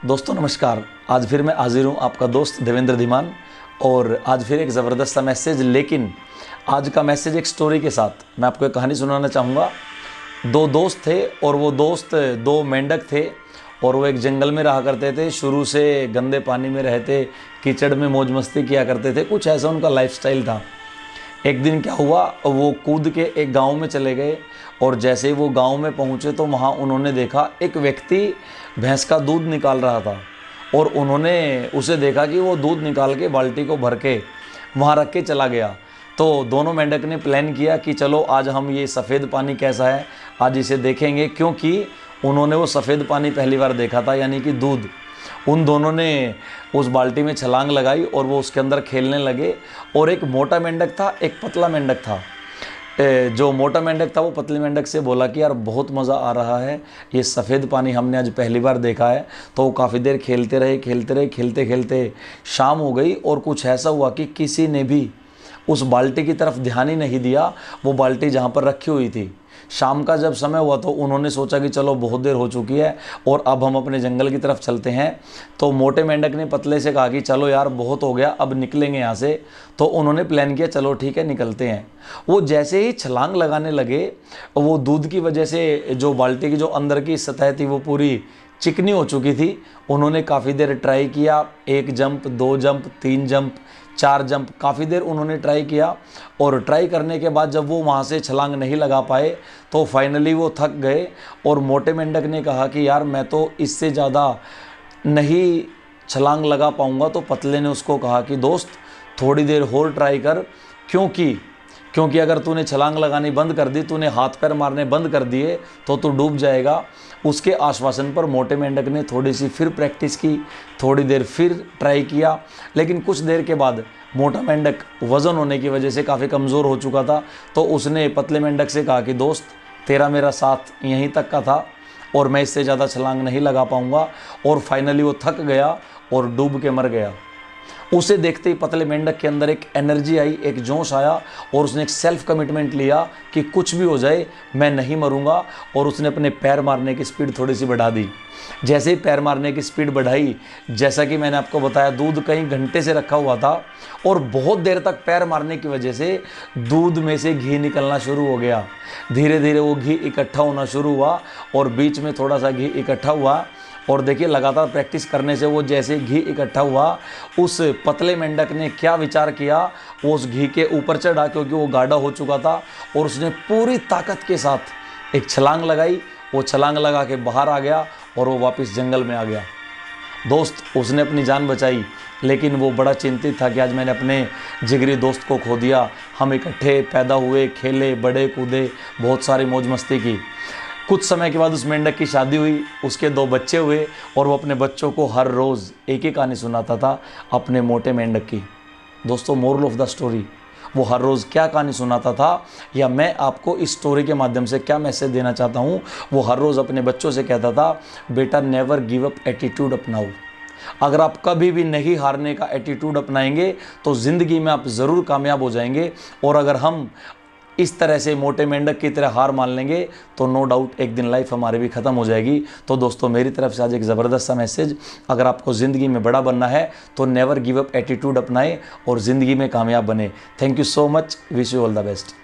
दोस्तों नमस्कार। आज फिर मैं हाजिर हूँ, आपका दोस्त देवेंद्र धीमान। और आज फिर एक ज़बरदस्त सा मैसेज, लेकिन आज का मैसेज एक स्टोरी के साथ। मैं आपको एक कहानी सुनाना चाहूँगा। दो दोस्त थे और वो दोस्त दो मेंढक थे और वो एक जंगल में रहा करते थे। शुरू से गंदे पानी में रहते, कीचड़ में मौज मस्ती किया करते थे, कुछ ऐसा उनका लाइफस्टाइल था। एक दिन क्या हुआ, वो कूद के एक गांव में चले गए और जैसे ही वो गांव में पहुंचे तो वहाँ उन्होंने देखा एक व्यक्ति भैंस का दूध निकाल रहा था। और उन्होंने उसे देखा कि वो दूध निकाल के बाल्टी को भर के वहाँ रख के चला गया। तो दोनों मेंढक ने प्लान किया कि चलो आज हम ये सफ़ेद पानी कैसा है, आज इसे देखेंगे, क्योंकि उन्होंने वो सफ़ेद पानी पहली बार देखा था, यानी कि दूध। उन दोनों ने उस बाल्टी में छलांग लगाई और वो उसके अंदर खेलने लगे। और एक मोटा मेंढक था, एक पतला मेंढक था। जो मोटा मेंढक था वो पतले मेंढक से बोला कि यार बहुत मज़ा आ रहा है, ये सफ़ेद पानी हमने आज पहली बार देखा है। तो वो काफ़ी देर खेलते रहे, खेलते खेलते शाम हो गई और कुछ ऐसा हुआ कि किसी ने भी उस बाल्टी की तरफ ध्यान ही नहीं दिया। वो बाल्टी जहाँ पर रखी हुई थी, शाम का जब समय हुआ तो उन्होंने सोचा कि चलो बहुत देर हो चुकी है और अब हम अपने जंगल की तरफ चलते हैं। तो मोटे मेंढक ने पतले से कहा कि चलो यार बहुत हो गया, अब निकलेंगे यहाँ से। तो उन्होंने प्लान किया चलो ठीक है निकलते हैं। वो जैसे ही छलांग लगाने लगे, वो दूध की वजह से जो बाल्टी की जो अंदर की सतह थी वो पूरी चिकनी हो चुकी थी। उन्होंने काफ़ी देर ट्राई किया, 1 जंप, 2 जंप, 3 जंप, 4 जंप, काफ़ी देर उन्होंने ट्राई किया। और ट्राई करने के बाद जब वो वहाँ से छलांग नहीं लगा पाए तो फाइनली वो थक गए। और मोटे मेंढक ने कहा कि यार मैं तो इससे ज़्यादा नहीं छलांग लगा पाऊँगा। तो पतले ने उसको कहा कि दोस्त थोड़ी देर और ट्राई कर, क्योंकि अगर तूने छलांग लगानी बंद कर दी, तूने हाथ पैर मारने बंद कर दिए तो तू डूब जाएगा। उसके आश्वासन पर मोटे मेंढक ने थोड़ी सी फिर प्रैक्टिस की, थोड़ी देर फिर ट्राई किया। लेकिन कुछ देर के बाद मोटा मेंढक वज़न होने की वजह से काफ़ी कमज़ोर हो चुका था। तो उसने पतले मेंढक से कहा कि दोस्त तेरा मेरा साथ यहीं तक का था और मैं इससे ज़्यादा छलांग नहीं लगा पाऊँगा। और फाइनली वो थक गया और डूब के मर गया। उसे देखते ही पतले मेंढक के अंदर एक एनर्जी आई, एक जोश आया और उसने एक सेल्फ कमिटमेंट लिया कि कुछ भी हो जाए मैं नहीं मरूंगा। और उसने अपने पैर मारने की स्पीड थोड़ी सी बढ़ा दी। जैसे ही पैर मारने की स्पीड बढ़ाई, जैसा कि मैंने आपको बताया, दूध कहीं घंटे से रखा हुआ था और बहुत देर तक पैर मारने की वजह से दूध में से घी निकलना शुरू हो गया। धीरे धीरे वो घी इकट्ठा होना शुरू हुआ और बीच में थोड़ा सा घी इकट्ठा हुआ। और देखिए लगातार प्रैक्टिस करने से वो जैसे घी इकट्ठा हुआ, उस पतले मेंढक ने क्या विचार किया, वो उस घी के ऊपर चढ़ा, क्योंकि वो गाढ़ा हो चुका था। और उसने पूरी ताकत के साथ एक छलांग लगाई। वो छलांग लगा के बाहर आ गया और वो वापस जंगल में आ गया। दोस्त उसने अपनी जान बचाई, लेकिन वो बड़ा चिंतित था कि आज मैंने अपने जिगरी दोस्त को खो दिया। हम इकट्ठे पैदा हुए, खेले, बड़े, कूदे, बहुत सारी मौज मस्ती की। कुछ समय के बाद उस मेंढक की शादी हुई, उसके 2 बच्चे हुए और वो अपने बच्चों को हर रोज़ एक ही कहानी सुनाता था अपने मोटे मेंढक की। दोस्तों मोरल ऑफ द स्टोरी, वो हर रोज़ क्या कहानी सुनाता था, या मैं आपको इस स्टोरी के माध्यम से क्या मैसेज देना चाहता हूँ, वो हर रोज़ अपने बच्चों से कहता था, बेटा नेवर गिव अप एटीट्यूड अपनाओ। अगर आप कभी भी नहीं हारने का एटीट्यूड अपनाएंगे तो ज़िंदगी में आप ज़रूर कामयाब हो जाएंगे। और अगर हम इस तरह से मोटे मेंढक की तरह हार मान लेंगे तो नो डाउट एक दिन लाइफ हमारी भी ख़त्म हो जाएगी। तो दोस्तों मेरी तरफ से आज एक ज़बरदस्त सा मैसेज, अगर आपको ज़िंदगी में बड़ा बनना है तो नेवर गिव अप एटीट्यूड अपनाएं और ज़िंदगी में कामयाब बने। Thank you so much, wish you all the best.